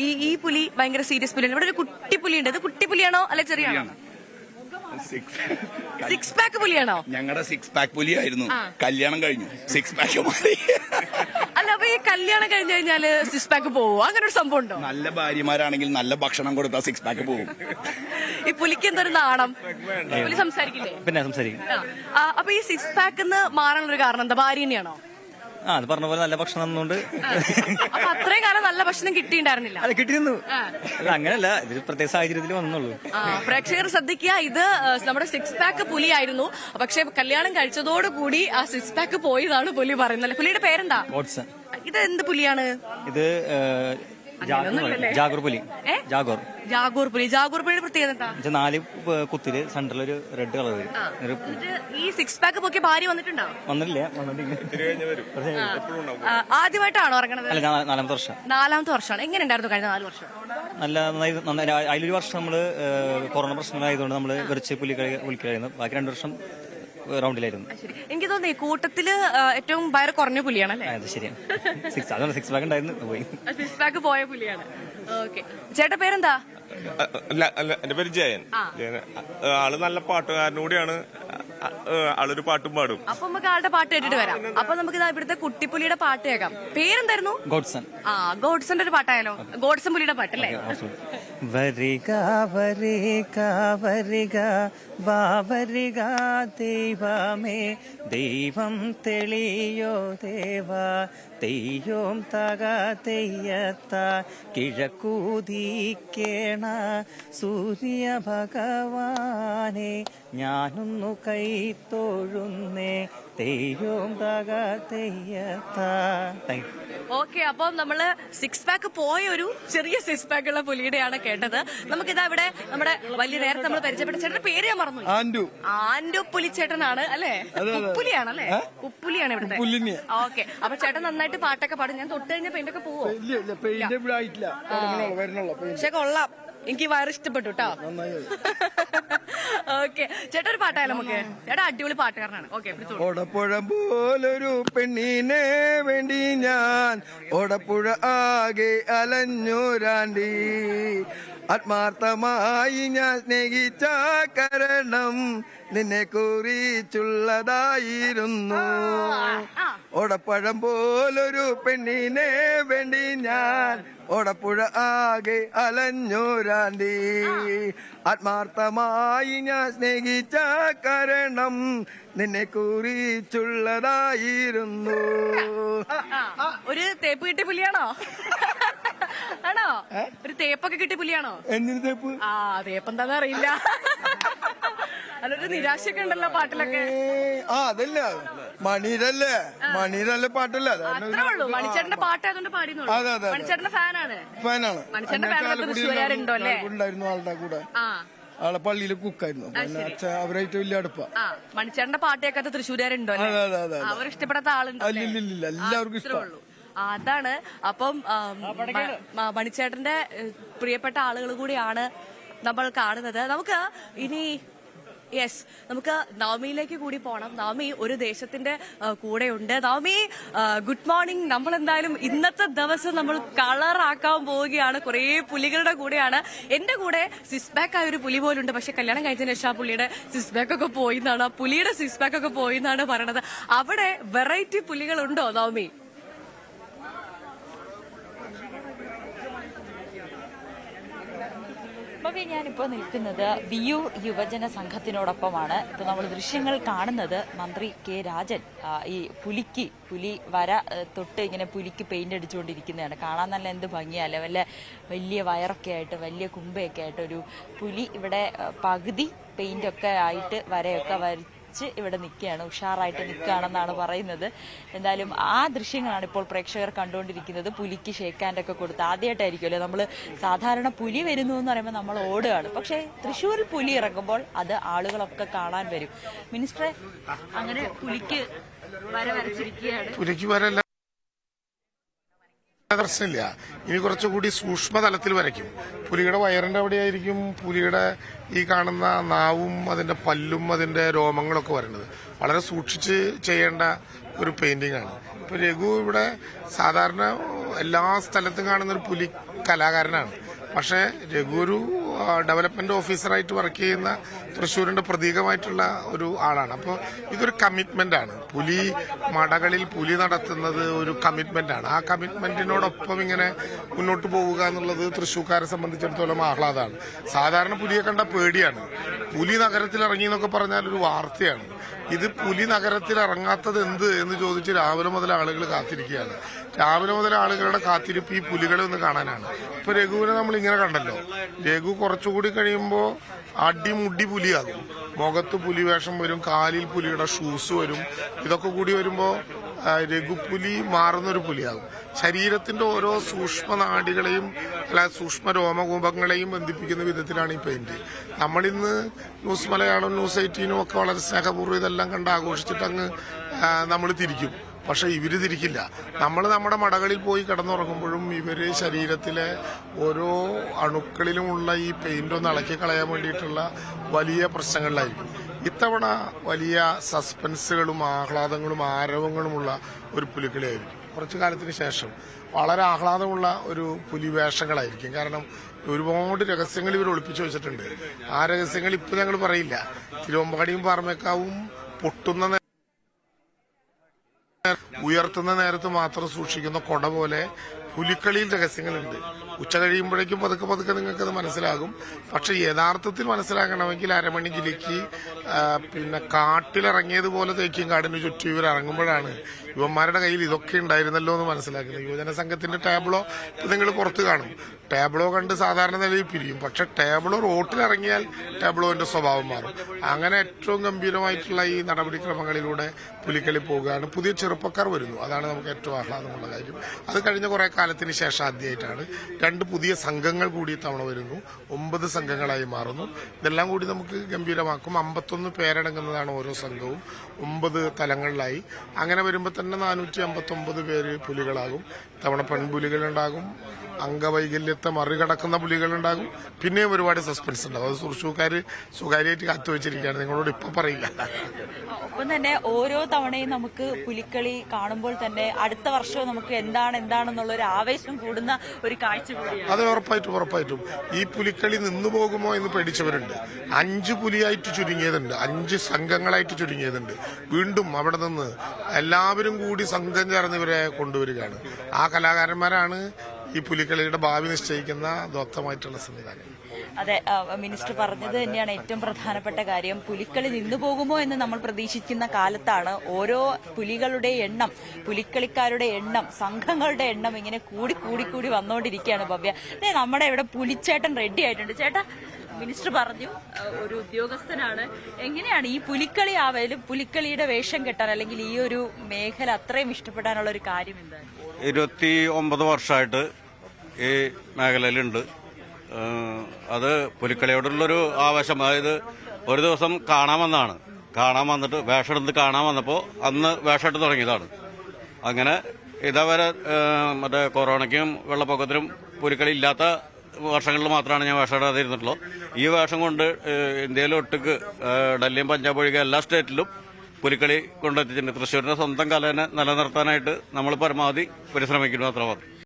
ഈ പുലി ഭയങ്കര സീരിയസ് പുലിയാണ്. ഇവിടെ ഒരു കുട്ടി പുലിയുണ്ട്. ഇത് കുട്ടി പുലിയാണോ അല്ലെ ചെറിയ സിക്സ് പാക്ക് പുലിയാണോ? ഞങ്ങളുടെ സിക്സ് പാക്ക് പുലിയായിരുന്നു. കല്യാണം കഴിഞ്ഞു, സിക്സ് പാക്ക് മാറി. അല്ല, അപ്പൊ ഈ കല്യാണം കഴിഞ്ഞു കഴിഞ്ഞാല് സിക്സ് പാക്ക് പോവോ? അങ്ങനെ ഒരു സംഭവം ഉണ്ടോ? നല്ല ഭാര്യമാരാണെങ്കിൽ നല്ല ഭക്ഷണം കൊടുത്താൽ സിക്സ് പാക്ക് പോകും. ഈ പുലിക്ക് എന്തൊരു നാണം? പുലി സംസാരിക്കില്ലേ? പിന്നെ സംസാരിക്കും. അപ്പൊ ഈ സിക്സ് പാക്ക് മാറാനുള്ള ഒരു കാരണം എന്താ? ഭാര്യ തന്നെയാണോ? അത് പറഞ്ഞ പോലെ നല്ല ഭക്ഷണം തന്നുകൊണ്ട്. അപ്പൊ അത്രയും കാലം നല്ല ഭക്ഷണം കിട്ടിയിട്ടുണ്ടായിരുന്നില്ല? അത് കിട്ടിയിരുന്നു. അങ്ങനെയല്ല, ഇത് പ്രത്യേക സാഹചര്യത്തിൽ വന്നുള്ളൂ. പ്രേക്ഷകർ ശ്രദ്ധിക്കുക, ഇത് നമ്മുടെ സിക്സ് പാക്ക് പുലിയായിരുന്നു. പക്ഷെ കല്യാണം കഴിച്ചതോടുകൂടി ആ സിക്സ് പാക്ക് പോയതാണ് പുലി പറയുന്നത്. പുലിയുടെ പേരെന്താ? ഗോഡ്സൺ. ഇത് എന്ത് പുലിയാണ്? ഇത് ജാഗൂർ പുലി. ജാഗൂർ പുലിയുടെ പ്രത്യേകത എന്താ? 4 കുത്തില് സെന്ററിൽ ഒരു റെഡ് കളർ വരും. ഈ സിക്സ് പാക്ക് പൊക്കിയ ഭാര്യ വന്നിട്ടുണ്ടോ? വന്നിട്ടില്ല. ആദ്യമായിട്ടാണോ ഇറങ്ങണത്? അല്ല, 4ാമത്തെ വർഷം. 4ാമത്തെ വർഷമാണ്. എങ്ങനെ ഉണ്ടായിരുന്നു കഴിഞ്ഞ 4 വർഷം? നന്നായി. അതിലൊരു വർഷം നമ്മള് കൊറോണ പ്രശ്നങ്ങളായതുകൊണ്ട് നമ്മള് വെറിച്ച് പുലിക്കായിരുന്നു. ബാക്കി 2 വർഷം റൗണ്ടിലായിരുന്നു. എനിക്ക് തോന്നി കൂട്ടത്തില് ഏറ്റവും വയറ് കുറഞ്ഞ പുലിയാണ്. അത് ശരിയാണ്. സിക്സ് പാക്ക് ഉണ്ടായിരുന്നു, പോയി. സിക്സ് പാക്ക് പോയ പുലിയാണ്. ഓക്കെ, ചേട്ടാ പേരെന്താ? എന്റെ പേര് ജയൻ. ആള് നല്ല പാട്ടുകാരനും കൂടിയാണ്. ആളൊരു പാട്ടും പാടും. അപ്പൊ നമുക്ക് ആളുടെ പാട്ട് കേട്ടിട്ട് വരാം. അപ്പൊ നമുക്ക് ഇവിടുത്തെ കുട്ടിപ്പുലിയുടെ പാട്ട് കേൾക്കാം. പേരെന്തായിരുന്നു? ഗോഡ്സൺ. ഗോഡ്സന്റെ ഒരു പാട്ടായാലോ? ഗോഡ്സൺ പുലിയുടെ പാട്ടല്ലേ? വരിക വരിക വരിക വരിക ദൈവമേ, ദൈവം തെളിയോ ദേവ, തെയ്യോം തക തെയ്യത്ത കിഴക്കൂതിക്കേണ സൂര്യ ഭഗവാനെ, ഞാനൊന്നു കൈ തൊഴുന്നേ, തെയ്യോം തക തെയ്യത്ത. ഓക്കെ, അപ്പം നമ്മള് സിക്സ് പാക്ക് പോയ ഒരു ചെറിയ സിക്സ് പാക്ക് ഉള്ള പുലിയുടെയാണ് കേട്ടത്. നമുക്കിതാ ഇവിടെ നമ്മുടെ വലിയ നേരത്തെ നമ്മൾ പരിചയപ്പെട്ട ചേട്ടന്റെ പേര് ഞാൻ മറന്നു. ആൻഡു പുലിച്ചേട്ടനാണ് അല്ലേ? ഉപ്പുലിയാണല്ലേ? ഉപ്പുലിയാണ് ഇവിടുത്തെ. ഓക്കെ, അപ്പൊ ചേട്ടൻ നന്നായിട്ട് പാട്ടൊക്കെ പാടും. ഞാൻ തൊട്ട് കഴിഞ്ഞ പെയിന്റൊക്കെ പോവോ? പക്ഷെ കൊള്ളാം, എനിക്ക് വയറ് ഇഷ്ടപ്പെട്ടു കേട്ടോ. ഓക്കെ, ചേട്ടാ ഒരു പാട്ടായാലും നമുക്ക്. ചേട്ടാ അടിപൊളി പാട്ടുകാരനാണ്. ഓക്കെ, ഓടപ്പുഴം പോലൊരു പെണ്ണിനെ വേണ്ടി ഞാൻ ഓടപ്പുഴ ആകെ അലഞ്ഞൂരാണ്ടി, ആത്മാർത്ഥമായി ഞാൻ സ്നേഹിച്ച കാരണം നിന്നെ കുറിച്ചുള്ളതായിരുന്നു. ഓടപ്പഴം പോലൊരു പെണ്ണിനെ വേണ്ടി ഞാൻ ഓടപ്പുഴ ആകെ അലഞ്ഞൂരാണ്ടി, ആത്മാർത്ഥമായി ഞാൻ സ്നേഹിച്ച കാരണം നിന്നെ കുറിച്ചുള്ളതായിരുന്നു. ഒരു തേപ്പ് കിട്ടിയ പുലിയാണോ? ആണോ? ഒരു തേപ്പൊക്കെ കിട്ടിയ പുലിയാണോ? എന്തിനു തേപ്പ്? തേപ്പ് എന്താന്ന് അറിയില്ല. അതൊരു നിരാശയൊക്കെ ഉണ്ടല്ലോ പാട്ടിലൊക്കെ. അതല്ല മണിരല്ലേ പാട്ടല്ല. അത്രേ ഉള്ളൂ. മണിച്ചേട്ടന്റെ പാട്ടായതുകൊണ്ട് പാടിയുള്ളൂ. മണിച്ചേട്ടന്റെ ഫാനാണ്. മണിച്ചേട്ടന്റെ ഫാനൊക്കെ തൃശ്ശൂരുകാരുണ്ടോ അല്ലേ? ഉണ്ടായിരുന്നു ആളുടെ കൂടെ. ആളെ പള്ളിയില് കുക്കായിരുന്നു. അവരായിട്ട് വലിയ അടുപ്പാ. മണിച്ചേട്ടന്റെ പാട്ട് കേൾക്കാത്ത തൃശ്ശൂരുകാരുണ്ടോ? അവർ ഇഷ്ടപ്പെടാത്ത ആളുണ്ടോ? എല്ലാവർക്കും ഇഷ്ടമുള്ളൂ. അതാണ്. അപ്പം മണിച്ചേട്ടന്റെ പ്രിയപ്പെട്ട ആളുകൾ കൂടിയാണ് നമ്മൾ കാണുന്നത്. നമുക്ക് ഇനി നമുക്ക് നവമിയിലേക്ക് കൂടി പോകണം. നവമി ഒരു ദേശത്തിന്റെ കൂടെ ഉണ്ട്. Navami, good morning. നമ്മൾ എന്തായാലും ഇന്നത്തെ ദിവസം നമ്മൾ കളറാക്കാൻ പോവുകയാണ്. കുറേ പുലികളുടെ കൂടെയാണ്. എന്റെ കൂടെ സിക്സ് പാക്ക് ആയ ഒരു പുലി പോലുണ്ട്. പക്ഷെ കല്യാണം കഴിച്ചതിന് ശേഷം ആ പുലിയുടെ സിക്സ് പാക്ക് ഒക്കെ പോയിന്നാണ്, ആ പുലിയുടെ സിക്സ് പാക്ക് ഒക്കെ പോയിന്നാണ് പറയണത്. അവിടെ വെറൈറ്റി പുലികളുണ്ടോ നവമി? ഞാനിപ്പോൾ നിൽക്കുന്നത് വിയൂർ യുവജന സംഘത്തിനോടൊപ്പമാണ്. ഇപ്പോൾ നമ്മൾ ദൃശ്യങ്ങൾ കാണുന്നത് മന്ത്രി കെ രാജൻ ഈ പുലി വര തൊട്ട് ഇങ്ങനെ പുലിക്ക് പെയിന്റ് അടിച്ചുകൊണ്ടിരിക്കുന്നതാണ്. കാണാൻ നല്ല എന്ത് ഭംഗിയല്ലേ, വലിയ വയറൊക്കെ ആയിട്ട് വലിയ കുമ്പയൊക്കെ ആയിട്ട് ഒരു പുലി ഇവിടെ പകുതി പെയിന്റൊക്കെ ആയിട്ട് വരയൊക്കെ ഇവിടെ നിൽക്കുകയാണ്, ഉഷാറായിട്ട് നിൽക്കുകയാണെന്നാണ് പറയുന്നത്. എന്തായാലും ആ ദൃശ്യങ്ങളാണ് ഇപ്പോൾ പ്രേക്ഷകർ കണ്ടുകൊണ്ടിരിക്കുന്നത്. പുലിക്ക് ഷേക്ക് ഹാൻഡൊക്കെ കൊടുത്ത് ആദ്യമായിട്ടായിരിക്കുമല്ലേ നമ്മൾ സാധാരണ പുലി വരുന്നു എന്ന് പറയുമ്പോൾ നമ്മൾ ഓടുകയാണ്. പക്ഷേ തൃശ്ശൂരിൽ പുലി ഇറങ്ങുമ്പോൾ അത് ആളുകളൊക്കെ കാണാൻ വരും. മിനിസ്റ്ററെ, അങ്ങനെ പുലിക്ക് വര വരച്ചിരിക്കുകയാണ്. പുലിക്ക് വരല്ല പ്രശ്നമില്ല, ഇനി കുറച്ചുകൂടി സൂക്ഷ്മതലത്തിൽ വരയ്ക്കും. പുലിയുടെ വയറിന്റെ അവിടെയായിരിക്കും പുലിയുടെ ഈ കാണുന്ന നാവും അതിന്റെ പല്ലും അതിന്റെ രോമങ്ങളൊക്കെ വരുന്നത്. വളരെ സൂക്ഷിച്ച് ചെയ്യേണ്ട ഒരു പെയിന്റിംഗ് ആണ്. ഇപ്പൊ രഘു ഇവിടെ സാധാരണ എല്ലാ സ്ഥലത്തും കാണുന്ന ഒരു കലാകാരനാണ്. പക്ഷേ രഘു ഒരു ഡെവലപ്മെന്റ് ഓഫീസറായിട്ട് വർക്ക് ചെയ്യുന്ന തൃശ്ശൂരിന്റെ പ്രതീകമായിട്ടുള്ള ഒരു ആളാണ്. അപ്പോൾ ഇതൊരു കമ്മിറ്റ്മെന്റ് ആണ്. പുലി മടകളിൽ പുലി നടത്തുന്നത് ഒരു കമ്മിറ്റ്മെന്റ് ആണ്. ആ കമ്മിറ്റ്മെന്റിനോടൊപ്പം ഇങ്ങനെ മുന്നോട്ട് പോവുക എന്നുള്ളത് തൃശ്ശൂർക്കാരെ സംബന്ധിച്ചിടത്തോളം ആഹ്ലാദമാണ്. സാധാരണ പുലിയെ കണ്ട പേടിയാണ്. പുലി നഗരത്തിൽ ഇറങ്ങി എന്നൊക്കെ പറഞ്ഞാൽ ഒരു വാർത്തയാണ്. ഇത് പുലി നഗരത്തിൽ ഇറങ്ങാത്തത് എന്ത് എന്ന് ചോദിച്ച് രാവിലെ മുതൽ ആളുകൾ കാത്തിരിക്കുകയാണ്. രാവിലെ മുതൽ ആളുകളുടെ കാത്തിരിപ്പ് ഈ പുലികളെ ഒന്ന് കാണാനാണ്. ഇപ്പൊ രഘുവിനെ നമ്മൾ ഇങ്ങനെ കണ്ടല്ലോ. രഘു കുറച്ചുകൂടി കഴിയുമ്പോൾ അടിമുടി പുലിയാകും. മുഖത്ത് പുലിവേഷം വരും, കാലിൽ പുലിയുടെ ഷൂസ് വരും. ഇതൊക്കെ കൂടി വരുമ്പോൾ രഘുപുലി മാറുന്നൊരു പുലിയാകും. ശരീരത്തിന്റെ ഓരോ സൂക്ഷ്മ നാഡികളെയും സൂക്ഷ്മ രോമകൂപങ്ങളെയും ബന്ധിപ്പിക്കുന്ന വിധത്തിലാണ് ഈ പെയിന്റ്. നമ്മളിന്ന് ന്യൂസ് മലയാളം, ന്യൂസ് 18 ഒക്കെ വളരെ സ്നേഹപൂർവ്വം ഇതെല്ലാം കണ്ട് ആഘോഷിച്ചിട്ട് അങ്ങ് നമ്മൾ തിരിക്കും. പക്ഷെ ഇവര് തിരിക്കില്ല. നമ്മൾ നമ്മുടെ മടകളിൽ പോയി കിടന്നുറങ്ങുമ്പോഴും ഇവര് ശരീരത്തിലെ ഓരോ അണുക്കളിലുമുള്ള ഈ പെയിന്റ് ഒന്ന് ഇളക്കി കളയാൻ വേണ്ടിയിട്ടുള്ള വലിയ പ്രശ്നങ്ങളിലായിരിക്കും. ഇത്തവണ വലിയ സസ്പെൻസുകളും ആഹ്ലാദങ്ങളും ആരവങ്ങളുമുള്ള ഒരു പുലിക്കളിയായിരിക്കും. കുറച്ചു കാലത്തിന് ശേഷം വളരെ ആഹ്ലാദമുള്ള ഒരു പുലിവേഷങ്ങളായിരിക്കും. കാരണം ഒരുപാട് രഹസ്യങ്ങൾ ഇവർ ഒളിപ്പിച്ചു വെച്ചിട്ടുണ്ട്. ആ രഹസ്യങ്ങൾ ഇപ്പൊ ഞങ്ങൾ പറയില്ല. തിരുവമ്പാടിയും പാറമേക്കാവും പൊട്ടുന്ന ഉയർത്തുന്ന നേരത്ത് മാത്രം സൂക്ഷിക്കുന്ന കൊട പോലെ പുലിക്കളിയിൽ രഹസ്യങ്ങളുണ്ട്. ഉച്ച കഴിയുമ്പോഴേക്കും പതുക്കെ പതുക്കെ നിങ്ങൾക്കത് മനസ്സിലാകും. പക്ഷെ യഥാർത്ഥത്തിൽ മനസ്സിലാക്കണമെങ്കിൽ അരമണി ജില്ലയ്ക്ക് പിന്നെ കാട്ടിലിറങ്ങിയതുപോലെ തേക്കും കാടിന് ചുറ്റും ഇവർ ഇറങ്ങുമ്പോഴാണ് യുവന്മാരുടെ കയ്യിൽ ഇതൊക്കെ ഉണ്ടായിരുന്നല്ലോ എന്ന് മനസ്സിലാക്കുന്നത്. യുവജന സംഘത്തിന്റെ ടാബ്ലോ നിങ്ങൾ പുറത്ത് കാണും. ടാബ്ലോ കണ്ട് സാധാരണ നിലയിൽ പിരിയും. പക്ഷെ ടാബ്ലോ റോട്ടിലിറങ്ങിയാൽ ടാബ്ലോന്റെ സ്വഭാവം മാറും. അങ്ങനെ ഏറ്റവും ഗംഭീരമായിട്ടുള്ള ഈ നടപടിക്രമങ്ങളിലൂടെ പുലിക്കളി പോവുകയാണ്. പുതിയ ചെറുപ്പക്കാർ വരുന്നു. അതാണ് നമുക്ക് ഏറ്റവും ആഹ്ലാദമുള്ള കാര്യം. അത് കഴിഞ്ഞ കുറെ കാലത്തിന് ശേഷം ആദ്യമായിട്ടാണ് 2 പുതിയ സംഘങ്ങൾ കൂടി തവണ വരുന്നു. 9 സംഘങ്ങളായി മാറുന്നു. ഇതെല്ലാം കൂടി നമുക്ക് ഗംഭീരമാക്കും. 51 പേരടങ്ങുന്നതാണ് ഓരോ സംഘവും. 9 തലങ്ങളിലായി. അങ്ങനെ വരുമ്പോൾ തന്നെ 459 പേര് പുലികളാകും. തവണ പെൺപുലികളുണ്ടാകും, അംഗവൈകല്യത്തെ മറികടക്കുന്ന പുലികളുണ്ടാകും. പിന്നെയും ഒരുപാട് സസ്പെൻസ് ഉണ്ടാകും. അത് തൃശ്ശൂർക്കാർ സ്വകാര്യമായിട്ട് കാത്തുവച്ചിരിക്കുകയാണ്. നിങ്ങളോട് ഇപ്പൊ പറയില്ല. ഒപ്പം തന്നെ ഓരോ തവണയും നമുക്ക് പുലിക്കളി കാണുമ്പോൾ തന്നെ അടുത്ത വർഷവും നമുക്ക് എന്താണെന്നുള്ള ഒരു ആവേശം കൂടുന്ന ഒരു കാഴ്ച കൂടിയാണ്. അത് ഉറപ്പായിട്ടും ഈ പുലിക്കളി നിന്നു പോകുമോ എന്ന് പേടിച്ചവരുണ്ട്. 5 പുലിയായിട്ട് ചുരുങ്ങിയതുണ്ട്, 5 സംഘങ്ങളായിട്ട് ചുരുങ്ങിയതുണ്ട്. വീണ്ടും അവിടെ നിന്ന് എല്ലാവരും കൂടി സംഘം ചേർന്ന് ഇവരെ കൊണ്ടുവരികയാണ്. ആ കലാകാരന്മാരാണ് ഈ പുലിക്കളിയുടെ ഭാവി നിശ്ചയിക്കുന്ന ദോത്തമായിട്ടുള്ള സംവിധാനം. അതെ, മിനിസ്റ്റർ പറഞ്ഞത് തന്നെയാണ് ഏറ്റവും പ്രധാനപ്പെട്ട കാര്യം. പുലിക്കളി നിന്നു പോകുമോ എന്ന് നമ്മൾ പ്രതീക്ഷിക്കുന്ന കാലത്താണ് ഓരോ പുലികളുടെ എണ്ണം, പുലിക്കളിക്കാരുടെ എണ്ണം, സംഘങ്ങളുടെ എണ്ണം ഇങ്ങനെ കൂടി വന്നുകൊണ്ടിരിക്കുകയാണ്. ഭവ്യ, നമ്മുടെ ഇവിടെ പുലിച്ചേട്ടൻ റെഡി ആയിട്ടുണ്ട്. ചേട്ടാ, മിനിസ്റ്റർ പറഞ്ഞു ഒരു ഉദ്യോഗസ്ഥനാണ്. എങ്ങനെയാണ് ഈ പുലിക്കളി ആവാലും പുലിക്കളിയുടെ വേഷം കെട്ടാൻ അല്ലെങ്കിൽ ഈ ഒരു മേഖല അത്രയും ഇഷ്ടപ്പെടാനുള്ള ഒരു കാര്യം എന്താണ്? 29 വർഷമായിട്ട് ഈ മേഖലയിലുണ്ട്. അത് പുലിക്കളിയോടുള്ളൊരു ആവേശം. അതായത് ഒരു ദിവസം കാണാൻ വന്നിട്ട് വേഷം എടുത്ത് കാണാൻ വന്നപ്പോൾ അന്ന് വേഷം എടുത്ത് തുടങ്ങിയതാണ്. അങ്ങനെ ഇതേവരെ മറ്റേ കൊറോണയ്ക്കും വെള്ളപ്പൊക്കത്തിനും പുലിക്കളി ഇല്ലാത്ത വർഷങ്ങളിൽ മാത്രമാണ് ഞാൻ വേഷം ഇടാതെ ഇരുന്നിട്ടുള്ളൂ. ഈ വേഷം കൊണ്ട് ഇന്ത്യയിലൊട്ടുക്ക് ഡൽഹിയും പഞ്ചാബ് ഒഴികെ എല്ലാ സ്റ്റേറ്റിലും പുലിക്കളി കൊണ്ടെത്തിച്ചിട്ടുണ്ട്. തൃശ്ശൂരിന്റെ സ്വന്തം കലേനെ നിലനിർത്താനായിട്ട് നമ്മൾ പരമാവധി പരിശ്രമിക്കുന്നു. അത്ര മാത്രം.